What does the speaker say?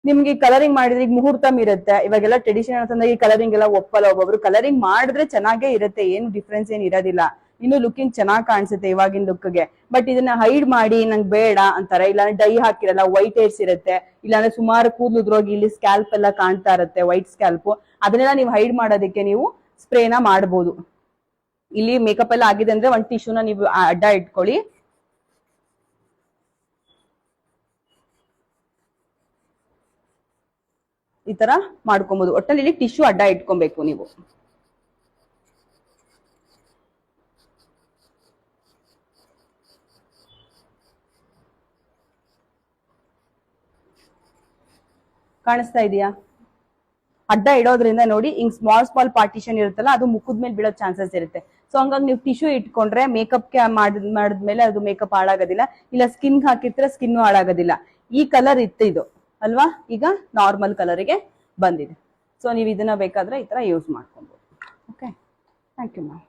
ನಿಮ್ಗೆ ಕಲರಿಂಗ್ ಮಾಡಿದ್ರೆ ಈಗ ಮುಹೂರ್ತಮ್ ಇರುತ್ತೆ, ಇವಾಗೆಲ್ಲ ಟ್ರೆಡಿಷನಲ್ ಅಂತಂದ್ರೆ ಈ ಕಲರಿಂಗ್ ಎಲ್ಲ ಒಪ್ಪಲ್ಲ. ಒಬ್ಬೊಬ್ರು ಕಲರಿಂಗ್ ಮಾಡಿದ್ರೆ ಚೆನ್ನಾಗೇ ಇರುತ್ತೆ, ಏನು ಡಿಫ್ರೆನ್ಸ್ ಏನ್ ಇರೋದಿಲ್ಲ, ಇನ್ನು ಲುಕಿಂಗ್ ಚೆನ್ನಾಗ್ ಕಾಣಿಸುತ್ತೆ ಇವಾಗಿನ ಲುಕ್ಗೆ. ಬಟ್ ಇದನ್ನ ಹೈಡ್ ಮಾಡಿ ನಂಗೆ ಬೇಡ ಅಂತಾರೆ, ಇಲ್ಲಾಂದ್ರೆ ಡೈ ಹಾಕಿರಲ್ಲ, ವೈಟ್ ಹೇರ್ಸ್ ಇರುತ್ತೆ, ಇಲ್ಲಾಂದ್ರೆ ಸುಮಾರು ಕೂದಲು ಉದ್ರೋಗಿ ಇಲ್ಲಿ ಸ್ಕ್ಯಾಲ್ಪ್ ಎಲ್ಲ ಕಾಣ್ತಾ ಇರುತ್ತೆ, ವೈಟ್ ಸ್ಕ್ಯಾಲ್ಪ್. ಅದನ್ನೆಲ್ಲ ನೀವು ಹೈಡ್ ಮಾಡೋದಕ್ಕೆ ನೀವು ಸ್ಪ್ರೇನ ಮಾಡಬಹುದು. ಇಲ್ಲಿ ಮೇಕಪ್ ಎಲ್ಲ ಆಗಿದೆ ಅಂದ್ರೆ ಒಂದ್ ಟಿಶ್ಯೂನ ನೀವು ಅಡ್ಡ ಇಟ್ಕೊಳ್ಳಿ. ಈ ತರ ಮಾಡ್ಕೊಬಹುದು. ಒಟ್ಟಲ್ಲಿ ಇಲ್ಲಿ ಟಿಶ್ಯೂ ಅಡ್ಡ ಇಟ್ಕೊಬೇಕು ನೀವು. ಕಾಣಿಸ್ತಾ ಇದೆಯಾ? ಅಡ್ಡ ಇಡೋದ್ರಿಂದ ನೋಡಿ ಹಿಂಗ್ ಸ್ಮಾಲ್ ಸ್ಮಾಲ್ ಪಾರ್ಟಿಷನ್ ಇರುತ್ತಲ್ಲ, ಅದು ಮುಖದ ಮೇಲೆ ಬೀಳೋ ಚಾನ್ಸಸ್ ಇರುತ್ತೆ. ಸೊ ಹಂಗಾಗಿ ನೀವು ಟಿಶ್ಯೂ ಇಟ್ಕೊಂಡ್ರೆ ಮೇಕಪ್ಗೆ ಮಾಡಿದ್ಮೇಲೆ ಅದು ಮೇಕಪ್ ಹಾಳಾಗೋದಿಲ್ಲ, ಇಲ್ಲ ಸ್ಕಿನ್ ಹಾಕಿರ್ತೀರ ಸ್ಕಿನ್ ಹಾಳಾಗೋದಿಲ್ಲ. ಈ ಕಲರ್ ಇತ್ತು ಇದು ಅಲ್ವಾ, ಈಗ ನಾರ್ಮಲ್ ಕಲರ್ಗೆ ಬಂದಿದೆ. ಸೊ ನೀವು ಇದನ್ನ ಬೇಕಾದ್ರೆ ಈ ತರ ಯೂಸ್ ಮಾಡ್ಕೊಬಹುದು. Okay, thank you ma'am.